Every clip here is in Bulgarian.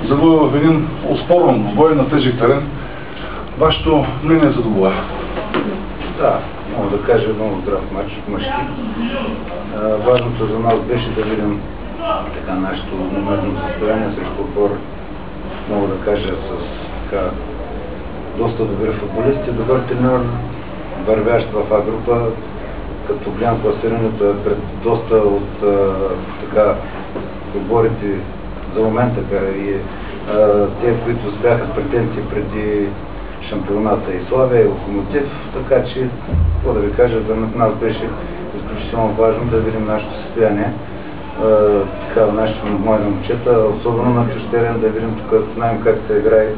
завоюва в един оспорван бой на тежък терен. Вашето мнение за двубоя? Да, мога да кажа много здрав матч от мъжки. Важното за нас беше да видим така нашето моментно състояние срещу отбор, мога да кажа, с така доста добри футболисти, добър треньор, вървящ в А група, като гледам класирането е пред доста от така отборите за момента и те, които бяха с претенции преди шампионата и Славия, и Локомотив, така че, какво да ви кажа, за нас беше изключително важно да видим нашето състояние, така, нашите мои момчета, особено на чуждерен, да видим тук, знаем как се играе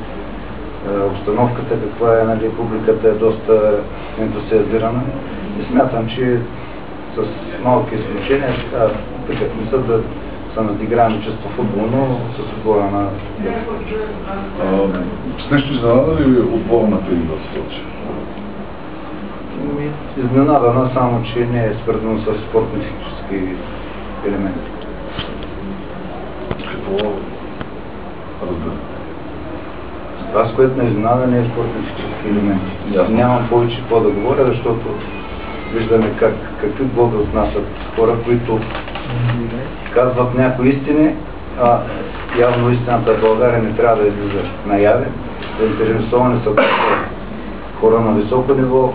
обстановката, каква е, нали, публиката е доста ентусиазирана и смятам, че с малки изключения опитахме се да се надиграем чисто футболно с отбора на с нещо изненада ли отбора на Пирин в случая? Изненадана, само че не е свързано с спортно-физически елементи. Какво разбира? Това, с което ме изненада, не е спортно-физически елементи. Нямам повече какво да говоря, защото виждаме какви глоби отнасят хора, които казват някои истини, а явно истината в България не трябва да излиза наяве. Заинтересовани са хора на високо ниво.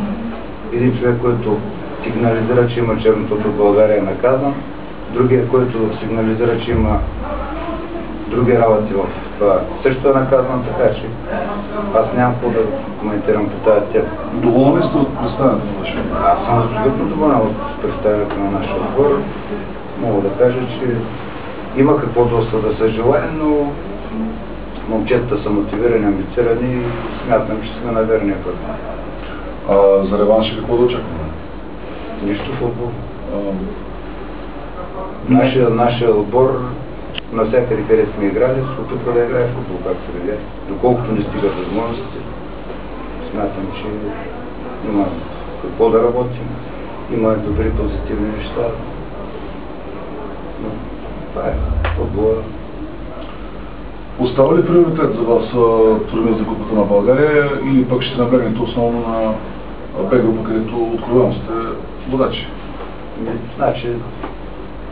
Един човек, който сигнализира, че има чернотото в България, е наказан. Другия, който сигнализира, че има други работи в това, също е наказан, така че аз нямам какво да коментирам по тази тема. Доволни сте от представянето на вашия отбор? Аз съм абсолютно доволен от представянето на нашия отбор. Мога да кажа, че има какво доста да се желае, но момчетата са мотивирани, амбицирани и смятам, че сме на верния път. За реванши какво да очакваме? Нищо футбол. Нашия отбор, навсякъде, където сме играли, се опитва да играе футбол, както се видя. Доколкото не стигат възможности, смятам, че има какво да работим. Има добри позитивни неща. Но това е футбола. Остава ли приоритет за вас турнир за Купата на България или пък ще наблегнете основно на Б група, където откровено сте водачи? Значи,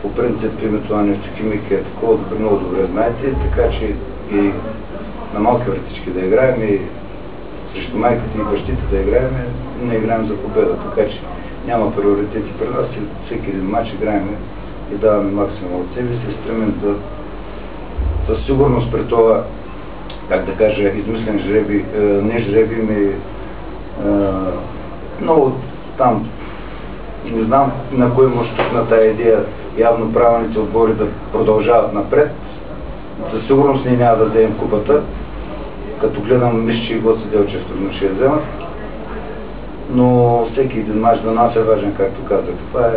по принцип името на Нефтохимик е такова, много добре знаете, така че и на малки вратички да играем и срещу майката и бащите да играем, не играем за победа, така че няма приоритети при нас и всеки един матч играем и даваме максимум от себе си, стремим да със сигурност при това, как да кажа, измислен жреби, не жреби ми много там, не знам на кой може на тая идея явно правилните отбори да продължават напред. Със сигурност ние няма да вземем купата, като гледам, мисля, че и Гоце Делчев трудно ще я вземат, но всеки един мач за нас е важен, както казах. Това е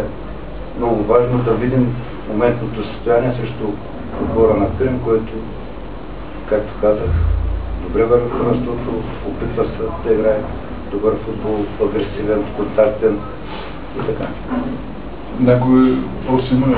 много важно да видим моментното състояние срещу отбора на Пирин, който, както казах, добре върви кръстото, опитва се да играе добър футбол, агресивен, контактен и така. Някой въпрос има ли?